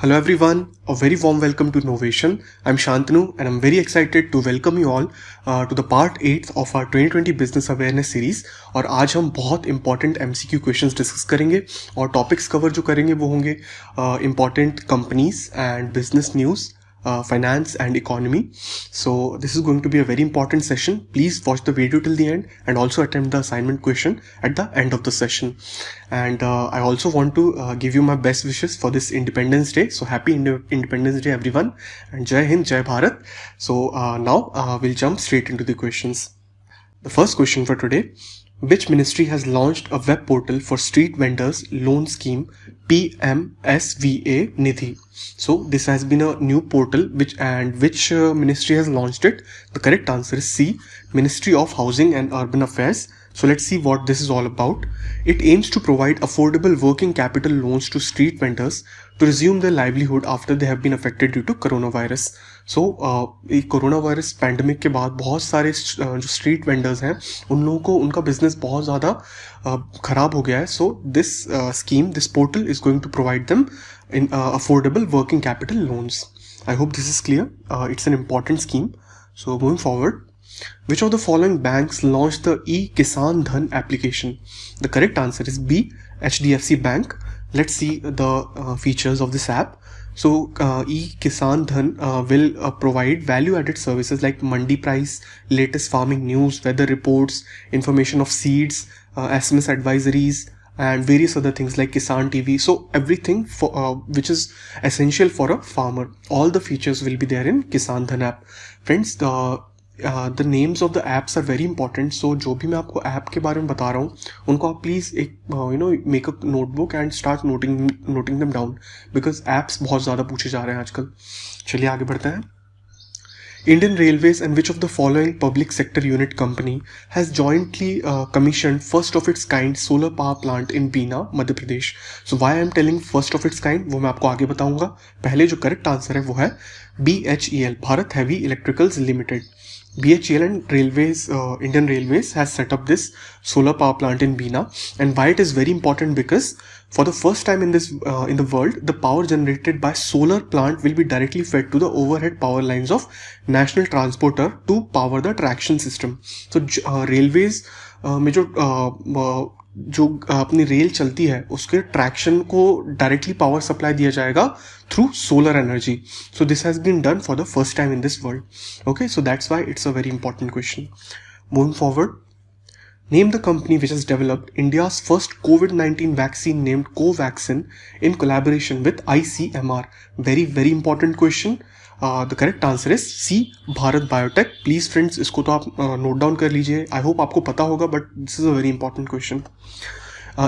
Hello everyone, a very warm welcome to Innovation. I'm Shantanu and I'm very excited to welcome you all to the part 8 of our 2020 Business Awareness Series. और आज हम बहुत important MCQ questions discuss करेंगे और topics cover जो करेंगे वो होंगे important companies and business news, finance and economy. So this is going to be a very important session. Please watch the video till the end and also attempt the assignment question at the end of the session. And I also want to give you my best wishes for this Independence Day. So happy Independence Day everyone, and Jai Hind, Jai Bharat. So now we'll jump straight into the questions. The first question for today: which ministry has launched a web portal for street vendors loan scheme PMSVA Nidhi? So this has been a new portal which ministry has launched it? The correct answer is C, Ministry of Housing and Urban Affairs. So let's see what this is all about. It aims to provide affordable working capital loans to street vendors to resume their livelihood after they have been affected due to coronavirus. So corona virus pandemic के बाद बहुत सारे जो street vendors हैं उन लोगों को उनका बिजनेस बहुत ज़्यादा ख़राब हो गया है. So this scheme, this portal is going to provide them in affordable working capital loans. I hope this is clear. It's an important scheme. So moving forward, which of the following banks launched the e-Kisan Dhan application? The correct answer is B, HDFC Bank. Let's see the features of this app. So e-Kisan Dhan will provide value-added services like mandi price, latest farming news, weather reports, information of seeds, SMS advisories, and various other things like Kisan TV. So everything for which is essential for a farmer. All the features will be there in Kisan Dhan app. Friends, the names of the apps are very important. So जो भी मैं आपको app के बारे में बता रहा हूँ उनको आप प्लीज़ एक make a notebook and start noting them down, because apps बहुत ज़्यादा पूछे जा रहे हैं आजकल. चलिए आगे बढ़ते हैं. Indian Railways and which of the following public sector unit company has jointly commissioned first of its kind solar power plant in Bina, Madhya Pradesh? So why I am telling first of its kind वो मैं आपको आगे बताऊंगा. पहले जो correct answer है वो है BHEL, Bharat heavy electricals limited. BHEL and Railways, Indian Railways has set up this solar power plant in Bina, and why it is very important because for the first time in the world, the power generated by solar plant will be directly fed to the overhead power lines of national transporter to power the traction system. So railways में जो अपनी rail चलती है उसके traction को directly power supply दिया जाएगा through solar energy. So this has been done for the first time in this world. Okay, so that's why it's a very important question. Moving forward, name the company which has developed India's first COVID-19 vaccine named Covaxin in collaboration with ICMR. Very very important question. The correct answer is C, Bharat Biotech. Please friends, इसको तो आप note down कर लीजिए. I hope आपको पता होगा, but this is a very important question.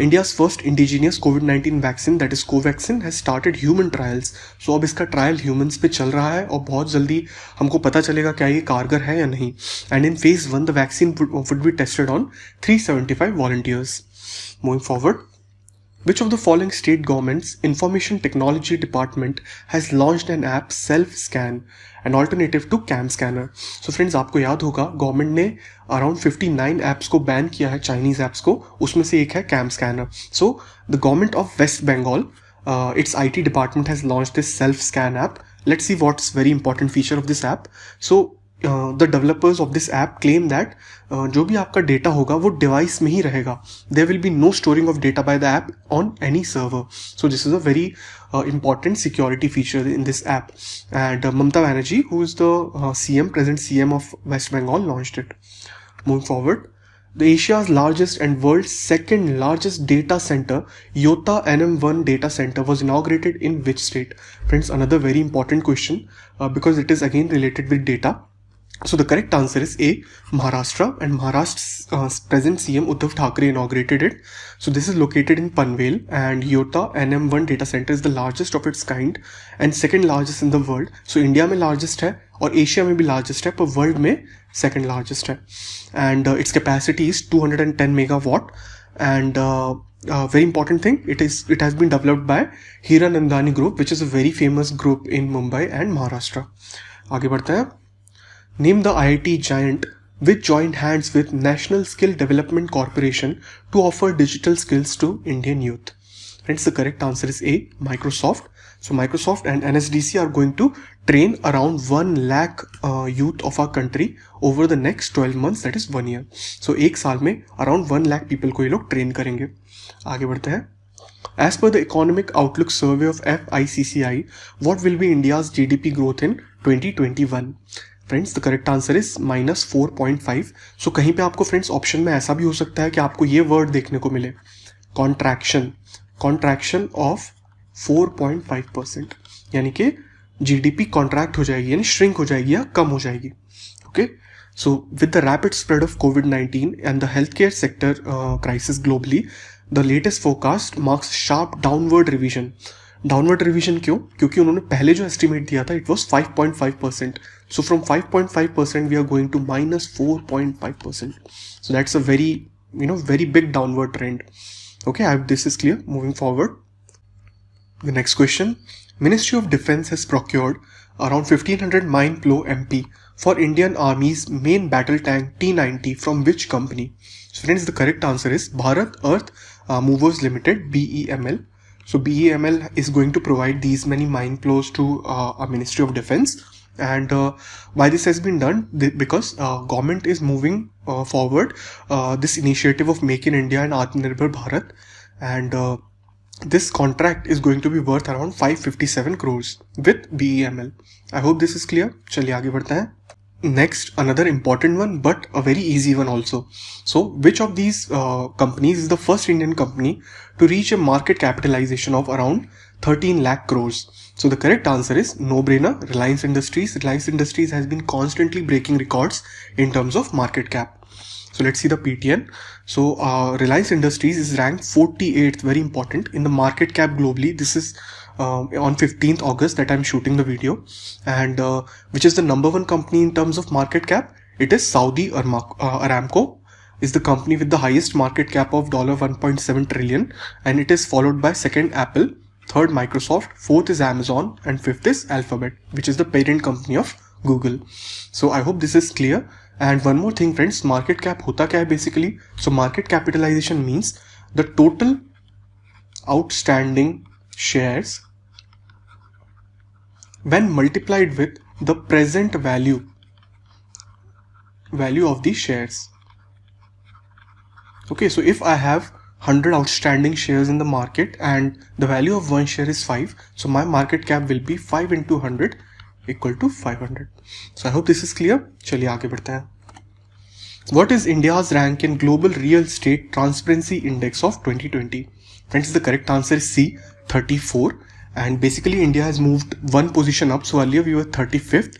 India's first indigenous COVID-19 vaccine, that is Covaxin, has started human trials. So अब इसका ट्रायल ह्यूमंस पे चल रहा है और बहुत जल्दी हमको पता चलेगा क्या ये कारगर है या नहीं. And in phase 1 the vaccine would be tested on 375 volunteers. Moving forward, which of the following state government's information technology department has launched an app Self Scan, an alternative to Cam Scanner? So friends, आपको याद होगा government ने around 59 apps को ban किया है, Chinese apps को. उसमें से एक है CamScanner. So the government of West Bengal, its IT department has launched this Self Scan app. Let's see what's very important feature of this app. So the developers of this app claim that जो भी आपका data होगा वो device में ही रहेगा. There will be no storing of data by the app on any server. So this is a very important security feature in this app. And Mamata Banerjee, who is the present CM of West Bengal, launched it. Moving forward, the Asia's largest and world's second largest data center, Yota NM1 data center, was inaugurated in which state? Friends, another very important question because it is again related with data. So the correct answer is A, Maharashtra, and Maharashtra's present CM Uddhav Thackeray inaugurated it. So this is located in Panvel, and Yota NM1 data center is the largest of its kind and second largest in the world. So India में largest है और Asia में भी largest है, पर world में second largest है. And its capacity is 210 megawatt. And very important thing, it has been developed by Hiranandani Group, which is a very famous group in Mumbai and Maharashtra. आगे बढ़ते हैं. Name the IIT giant which joined hands with National Skill Development Corporation to offer digital skills to Indian youth. Friends, the correct answer is A, Microsoft. So Microsoft and NSDC are going to train around 1 lakh youth of our country over the next 12 months, that is 1 year. So एक साल में around 1 lakh people को ये लोग train करेंगे. आगे बढ़ते हैं. As per the Economic Outlook Survey of FICCI, what will be India's GDP growth in 2021? Friends, the correct answer is -4.5. So कहीं पे आपको friends ऑप्शन में ऐसा भी हो सकता है कि आपको ये वर्ड देखने को मिले, contraction of 4.5%, यानी कि GDP कॉन्ट्रैक्ट हो जाएगी, यानी श्रिंक हो जाएगी या कम हो जाएगी. Okay, so with the rapid spread of COVID-19 and the healthcare sector crisis globally, the latest forecast marks sharp downward revision. Downward revision क्यों? क्योंकि उन्होंने पहले जो एस्टिमेट दिया था it was 5.5%. So from 5.5% we are going to -4.5%. So that's a very big downward trend. Okay, I hope this is clear. Moving forward, the next question. Ministry of Defense has procured around 1500 mine plow MP for Indian Army's main battle tank T-90 from which company? So friends, the correct answer is Bharat Earth Movers Limited, BEML. So BEML is going to provide these many mine plows to our Ministry of Defense, and why this has been done? Because government is moving forward this initiative of Make in India and Atmanirbhar Bharat, and this contract is going to be worth around 557 crores with BEML. I hope this is clear. चलिए आगे बढ़ते हैं. Next, another important one, but a very easy one also. So, which of these companies is the first Indian company to reach a market capitalization of around 13 lakh crores? So, the correct answer is no-brainer, Reliance Industries. Reliance Industries has been constantly breaking records in terms of market cap. So, let's see the PTN. So, Reliance Industries is ranked 48th, very important, in the market cap globally. This is on 15th August that I'm shooting the video, and which is the number one company in terms of market cap? It is Saudi Aramco is the company with the highest market cap of $1.7 trillion, and it is followed by second Apple, third Microsoft, fourth is Amazon, and fifth is Alphabet, which is the parent company of Google. So I hope this is clear. And one more thing friends, market cap होता क्या है basically? So market capitalization means the total outstanding shares when multiplied with the present value of the shares. Okay, so if I have 100 outstanding shares in the market and the value of one share is 5, so my market cap will be 5 into 100 equal to 500. So I hope this is clear. चलिए आगे बढ़ते हैं. What is India's rank in Global Real Estate Transparency Index of 2020? Friends, the correct answer is C, 34. And basically India has moved one position up. So earlier we were 35th.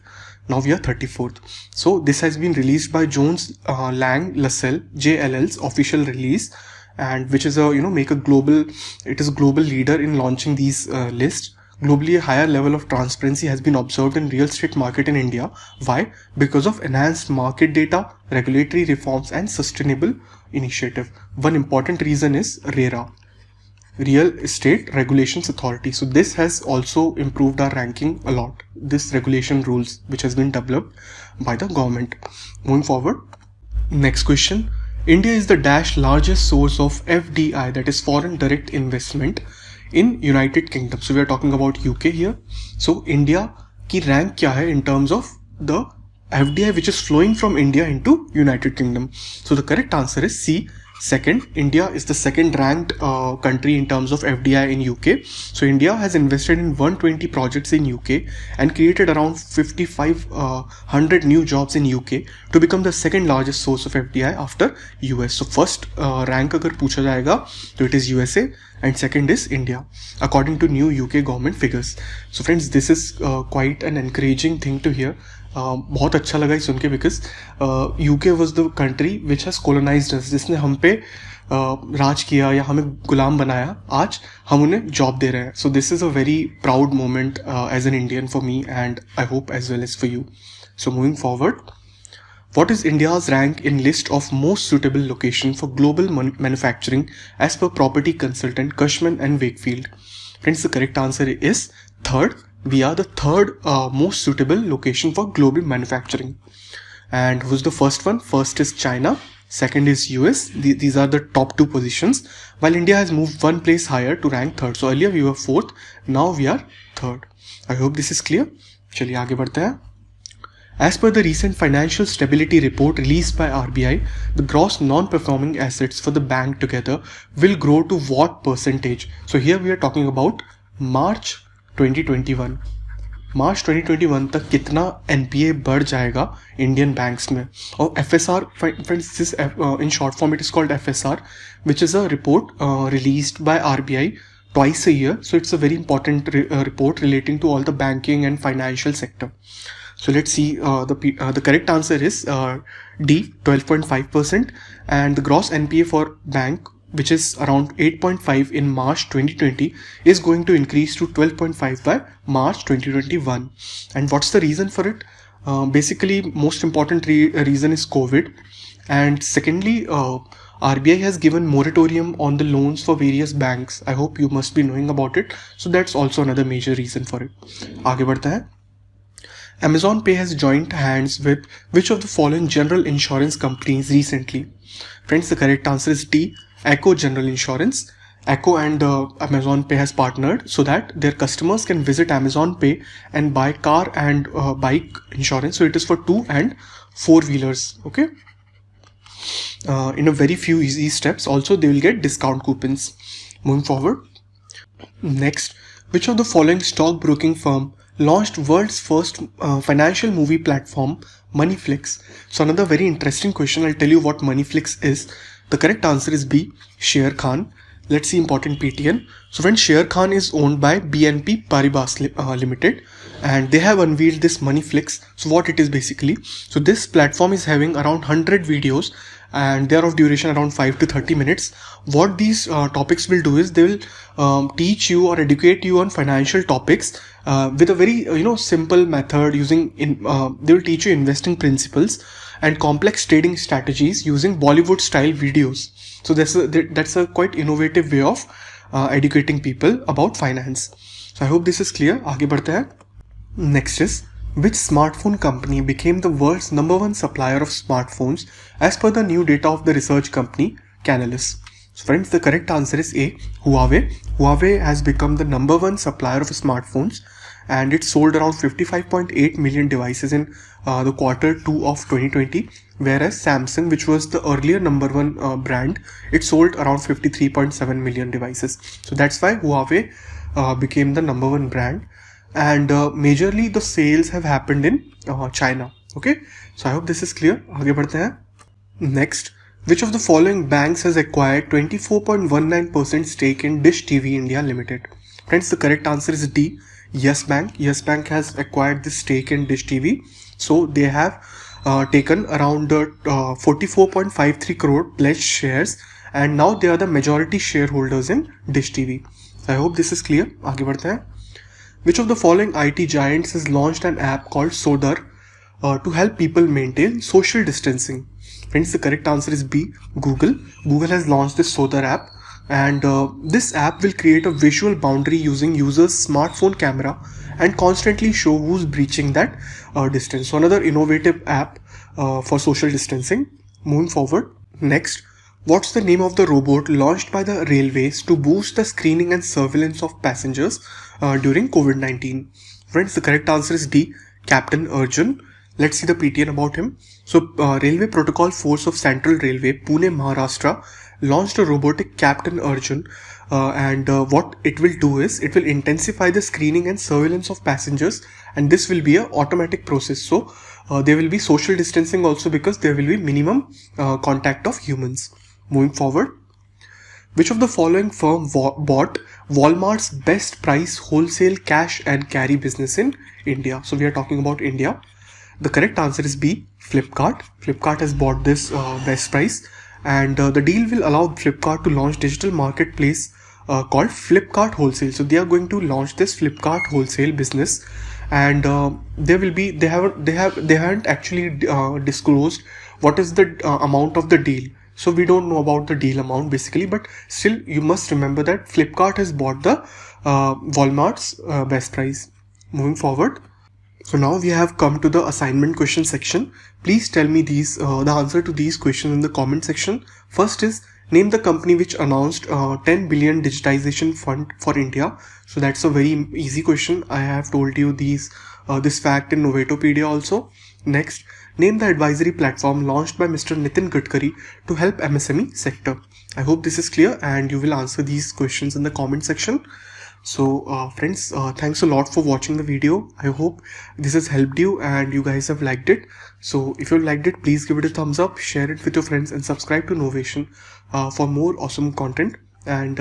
Now we are 34th. So this has been released by Jones Lang LaSalle JLL's official release, and which is it is a global leader in launching these lists. Globally, a higher level of transparency has been observed in real estate market in India. Why? Because of enhanced market data, regulatory reforms, and sustainable initiative. One important reason is RERA, Real Estate Regulations Authority. So this has also improved our ranking a lot. This regulation rules which has been developed by the government. Moving forward, next question. India is the largest source of FDI, that is foreign direct investment, in United Kingdom. So we are talking about UK here. So India की rank क्या है in terms of the FDI which is flowing from India into United Kingdom? So the correct answer is C, second. India is the second ranked country in terms of FDI in UK. So India has invested in 120 projects in UK and created around 5,500 new jobs in UK to become the second largest source of FDI after US. So first rank अगर पूछा जाएगा तो it is USA and second is India according to new UK government figures. So friends, this is quite an encouraging thing to hear. बहुत अच्छा लगा सुन के, because UK was the country which has colonised us, जिसने हम पे राज किया या हमें गुलाम बनाया. आज हम उन्हें जॉब दे रहे हैं. So this is a very proud moment as an Indian for me and I hope as well as for you. So moving forward, what is India's rank in list of most suitable location for global manufacturing as per property consultant Cushman and Wakefield? Friends, the correct answer is third. We are the third most suitable location for global manufacturing. And who's the first one? First is China, second is US. These are the top two positions, while India has moved one place higher to rank third. So earlier we were fourth, now we are third. I hope this is clear. चलिए आगे बढ़ते हैं. As per the recent financial stability report released by RBI, the gross non-performing assets for the bank together will grow to what percentage? So here we are talking about March 2021. मार्च 2021 तक कितना NPA बढ़ जाएगा Indian banks में. और FSR, friends, this in short form it is called FSR, which is a report released by RBI twice a year. So it's a very important report relating to all the banking and financial sector. So let's see, the correct answer is D, 12.5%, and the gross NPA for bank, which is around 8.5 in March 2020, is going to increase to 12.5 by March 2021. And what's the reason for it? Basically, most important reason is COVID, and secondly, RBI has given moratorium on the loans for various banks. I hope you must be knowing about it. So that's also another major reason for it. आगे बढ़ते हैं. Amazon Pay has joined hands with which of the following general insurance companies recently? Friends, the correct answer is D, Echo General Insurance. Echo and Amazon Pay has partnered so that their customers can visit Amazon Pay and buy car and bike insurance. So it is for 2 and 4-wheelers. Okay. In a very few easy steps. Also, they will get discount coupons. Moving forward. Next, which of the following stockbroking firm launched world's first financial movie platform, Moneyflix? So another very interesting question. I'll tell you what Moneyflix is. The correct answer is B, Sher Khan. Let's see important PTN. So friends, Sher Khan is owned by BNP Paribas Limited, and they have unveiled this Moneyflix. So what it is basically, so this platform is having around 100 videos, and they are of duration around 5 to 30 minutes. What these topics will do is they will teach you or educate you on financial topics with a very simple method using they will teach you investing principles and complex trading strategies using Bollywood style videos. So that's a quite innovative way of educating people about finance. So I hope this is clear. आगे बढ़ते हैं. Next is, which smartphone company became the world's #1 supplier of smartphones as per the new data of the research company Canalys? So friends, the correct answer is A, Huawei. Huawei has become the #1 supplier of smartphones, and it sold around 55.8 million devices in the Q2 of 2020, whereas Samsung, which was the earlier #1 brand, it sold around 53.7 million devices. So that's why Huawei became the #1 brand. And majorly the sales have happened in China. Okay, so I hope this is clear. आगे बढ़ते हैं. Next, which of the following banks has acquired 24.19% stake in Dish TV India Limited? Friends, the correct answer is D, Yes Bank. Yes Bank has acquired this stake in Dish TV. So they have taken around 44.53 crore pledged shares, and now they are the majority shareholders in Dish TV. So I hope this is clear. आगे बढ़ते हैं. Which of the following IT giants has launched an app called Sodar to help people maintain social distancing? Friends, the correct answer is B, Google. Google has launched this Sodar app, and this app will create a visual boundary using users' smartphone camera and constantly show who's breaching that distance. So another innovative app for social distancing. Moving forward. Next, what's the name of the robot launched by the railways to boost the screening and surveillance of passengers during COVID-19? Friends, the correct answer is D, Captain Arjun. Let's see the PTN about him. So Railway Protocol Force of Central Railway, Pune, Maharashtra, launched a robotic Captain Arjun, and what it will do is it will intensify the screening and surveillance of passengers, and this will be an automatic process. So there will be social distancing also, because there will be minimum contact of humans. Moving forward. Which of the following firm bought Walmart's best price wholesale cash and carry business in India? So we are talking about India. The correct answer is B, Flipkart. Flipkart has bought this best price, and the deal will allow Flipkart to launch digital marketplace called Flipkart Wholesale. So they are going to launch this Flipkart Wholesale business, and they haven't actually disclosed what is the amount of the deal. So we don't know about the deal amount basically, but still you must remember that Flipkart has bought the Walmart's best price. Moving forward. So now we have come to the assignment question section. Please tell me the answer to these questions in the comment section. First is, name the company which announced 10 billion digitization fund for India. So that's a very easy question. I have told you this fact in Novatopedia also. Next, name the advisory platform launched by Mr. Nitin Gadkari to help MSME sector. I hope this is clear and you will answer these questions in the comment section. So friends, thanks a lot for watching the video. I hope this has helped you and you guys have liked it. So if you liked it, please give it a thumbs up, share it with your friends and subscribe to Novation for more awesome content. And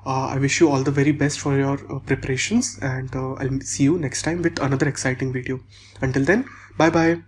I wish you all the very best for your preparations, and I'll see you next time with another exciting video. Until then, bye bye.